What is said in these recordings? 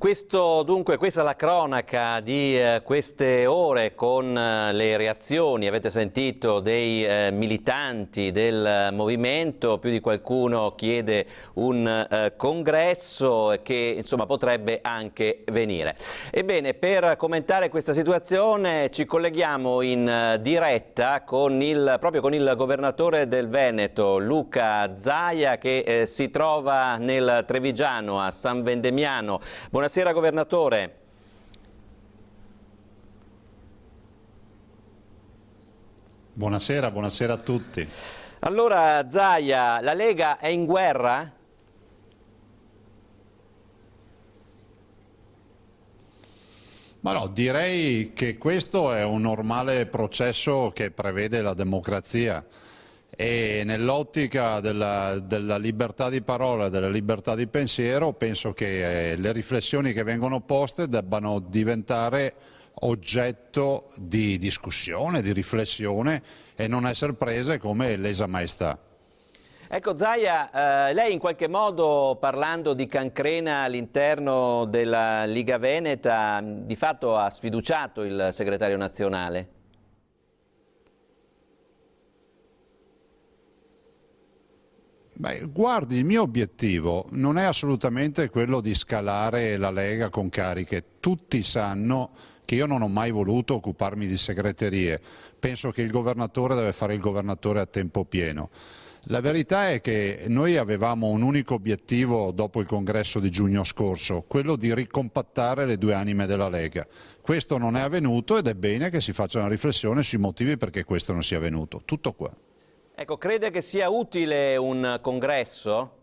Dunque, questa è la cronaca di queste ore con le reazioni, avete sentito, dei militanti del movimento. Più di qualcuno chiede un congresso che insomma potrebbe anche venire. Ebbene, per commentare questa situazione ci colleghiamo in diretta proprio con il governatore del Veneto, Luca Zaia, che si trova nel Trevigiano a San Vendemiano. Buonasera governatore. Buonasera, buonasera a tutti. Allora Zaia, la Lega è in guerra? Ma no, direi che questo è un normale processo che prevede la democrazia e nell'ottica della libertà di parola, della libertà di pensiero, penso che le riflessioni che vengono poste debbano diventare oggetto di discussione, di riflessione e non essere prese come lesa maestà. Ecco Zaia, lei in qualche modo, parlando di cancrena all'interno della Liga Veneta, di fatto ha sfiduciato il segretario nazionale? Beh, guardi, il mio obiettivo non è assolutamente quello di scalare la Lega con cariche. Tutti sanno che io non ho mai voluto occuparmi di segreterie. Penso che il governatore deve fare il governatore a tempo pieno. La verità è che noi avevamo un unico obiettivo dopo il congresso di giugno scorso, quello di ricompattare le due anime della Lega. Questo non è avvenuto ed è bene che si faccia una riflessione sui motivi perché questo non sia avvenuto. Tutto qua. Ecco, crede che sia utile un congresso?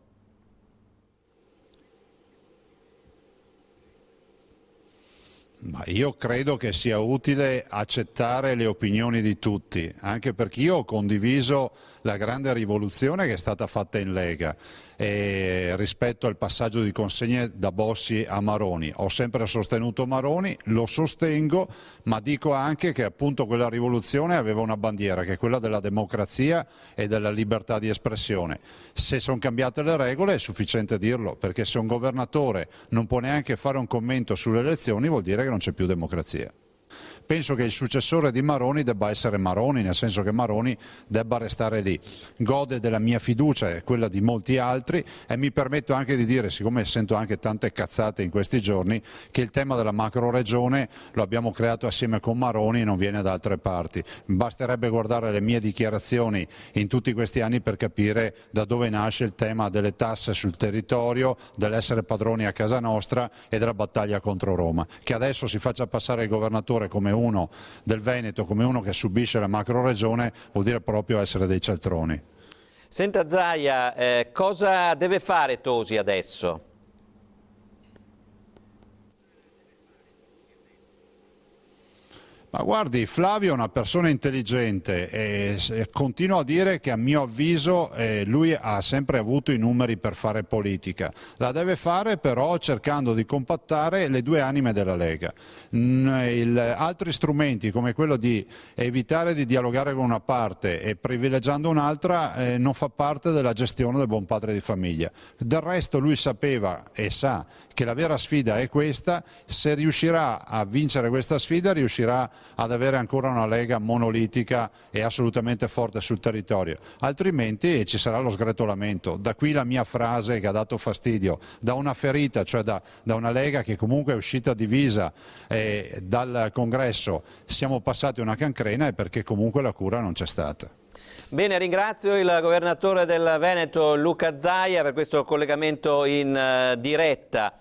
Ma io credo che sia utile accettare le opinioni di tutti, anche perché io ho condiviso la grande rivoluzione che è stata fatta in Lega rispetto al passaggio di consegne da Bossi a Maroni. Ho sempre sostenuto Maroni, lo sostengo, ma dico anche che appunto quella rivoluzione aveva una bandiera, che è quella della democrazia e della libertà di espressione. Se sono cambiate le regole è sufficiente dirlo, perché se un governatore non può neanche fare un commento sulle elezioni vuol dire che non c'è più democrazia. Penso che il successore di Maroni debba essere Maroni, nel senso che Maroni debba restare lì. Gode della mia fiducia e quella di molti altri e mi permetto anche di dire, siccome sento anche tante cazzate in questi giorni, che il tema della macroregione lo abbiamo creato assieme con Maroni e non viene da altre parti. Basterebbe guardare le mie dichiarazioni in tutti questi anni per capire da dove nasce il tema delle tasse sul territorio, dell'essere padroni a casa nostra e della battaglia contro Roma. Che adesso si faccia passare il governatore come uno del Veneto, come uno che subisce la macroregione, vuol dire proprio essere dei cialtroni. Senta Zaia, cosa deve fare Tosi adesso? Ma guardi, Flavio è una persona intelligente e continuo a dire che a mio avviso lui ha sempre avuto i numeri per fare politica. La deve fare però cercando di compattare le due anime della Lega. Altri strumenti come quello di evitare di dialogare con una parte e privilegiando un'altra non fa parte della gestione del buon padre di famiglia. Del resto lui sapeva e sa che la vera sfida è questa, se riuscirà a vincere questa sfida riuscirà ad avere ancora una Lega monolitica e assolutamente forte sul territorio, altrimenti ci sarà lo sgretolamento. Da qui la mia frase che ha dato fastidio, da una ferita, cioè da una Lega che comunque è uscita divisa dal congresso, siamo passati a una cancrena e perché comunque la cura non c'è stata. Bene, ringrazio il governatore del Veneto Luca Zaia per questo collegamento in diretta.